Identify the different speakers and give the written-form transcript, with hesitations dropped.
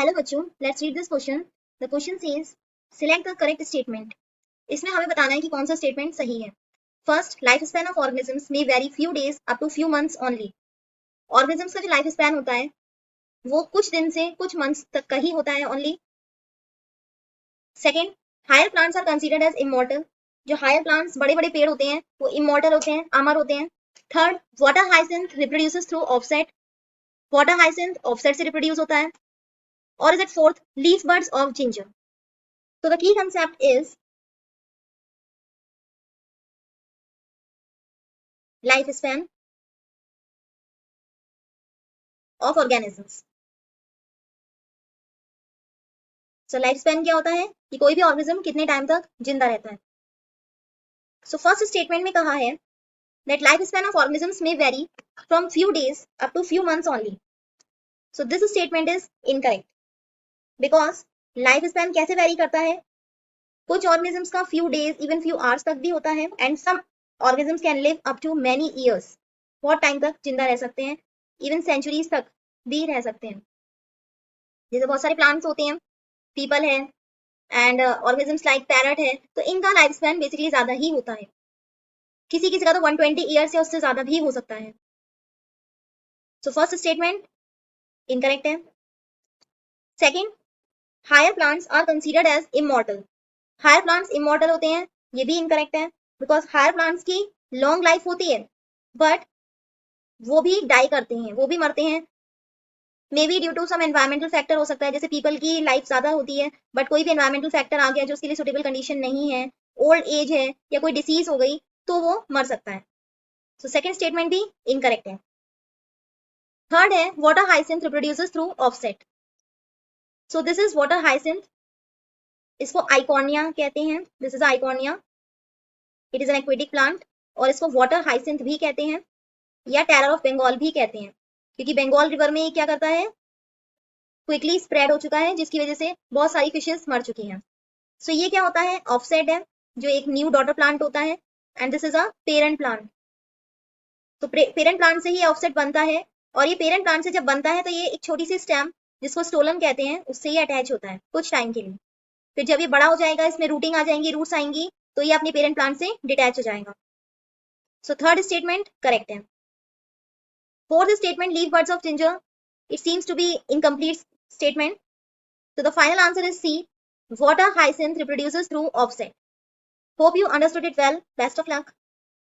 Speaker 1: Hello बच्चों, let's read this question. The question says select the correct statement. इसमें हमें बताना है कि कौन सा स्टेटमेंट सही है। First, life span of organisms may very few days up to few months only. Organisms का जो लाइफ स्पैन होता है वो कुछ दिन से कुछ मंथ्स तक का ही होता है only. Second, higher plants are considered as immortal. जो हायर प्लांट्स बड़े बड़े पेड़ होते हैं वो इमॉर्टल होते हैं, अमर होते हैं। Third, water hyacinth reproduces through offset. Water hyacinth offset से रिप्रोड्यूस होता है। Or is it fourth, leaf buds of ginger? So the key concept is lifespan of organisms. So lifespan क्या होता है कि कोई भी ऑर्गेनिज्म कितने टाइम तक जिंदा रहता है। So first statement में कहा है that lifespan of organisms may vary from few days up to few months only. So this statement is incorrect because lifespan कैसे vary करता है। कुछ organisms का few days even few hours तक भी होता है and some organisms can live up to many years. बहुत टाइम तक जिंदा रह सकते हैं, इवन सेंचुरीज तक भी रह सकते हैं। जैसे बहुत सारे प्लांट्स होते हैं, पीपल है एंड ऑर्गेनिजम्स लाइक पैरट है, तो इनका लाइफ स्पैन बेसिकली ज्यादा ही होता है। किसी किसी का तो 120 ईयर्स या उससे ज्यादा भी हो सकता है। सो फर्स्ट स्टेटमेंट इनकरेक्ट है। Second, higher plants are considered as immortal. Higher plants immortal होते हैं, ये भी इनकरेक्ट है बिकॉज हायर प्लांट्स की लॉन्ग लाइफ होती है बट वो भी डाई करते हैं, वो भी मरते हैं। May be due to some environmental factor हो सकता है, जैसे पीपल की लाइफ ज्यादा होती है बट कोई भी एनवायरमेंटल फैक्टर आ गया जो उसके लिए सुटेबल कंडीशन नहीं है, ओल्ड एज है या कोई डिसीज हो गई तो वो मर सकता है। सो सेकंड स्टेटमेंट भी इनकरेक्ट है। थर्ड है water hyacinth reproduces through offset. So this is water hyacinth, इसको आइकोनिया कहते हैं। दिस इज आइकोनिया, it is an aquatic plant और इसको वाटर हाइसिंथ भी कहते हैं या टेरर ऑफ बंगाल भी कहते हैं क्योंकि बंगाल रिवर में ये क्या करता है, क्विकली स्प्रेड हो चुका है जिसकी वजह से बहुत सारी फिशेस मर चुकी हैं। सो ये क्या होता है, ऑफसेट है जो एक न्यू डॉटर प्लांट होता है and this is a parent plant. तो पेरेंट प्लांट से ही ऑफसेट बनता है और ये पेरेंट प्लांट से जब बनता है तो ये एक छोटी सी स्टेम जिसको स्टोलन कहते हैं उससे ही अटैच होता है कुछ टाइम के लिए। फिर जब ये बड़ा हो जाएगा, इसमें रूटिंग आ जाएंगी, रूट्स आएंगी, तो ये अपने पेरेंट प्लांट से डिटैच हो जाएगा। सो थर्ड स्टेटमेंट करेक्ट है। Fourth statement leaf birds of ginger, it seems to be incomplete statement. So the final answer is C. Water hyacinth reproduces through offset. Hope you understood it well. Best of luck.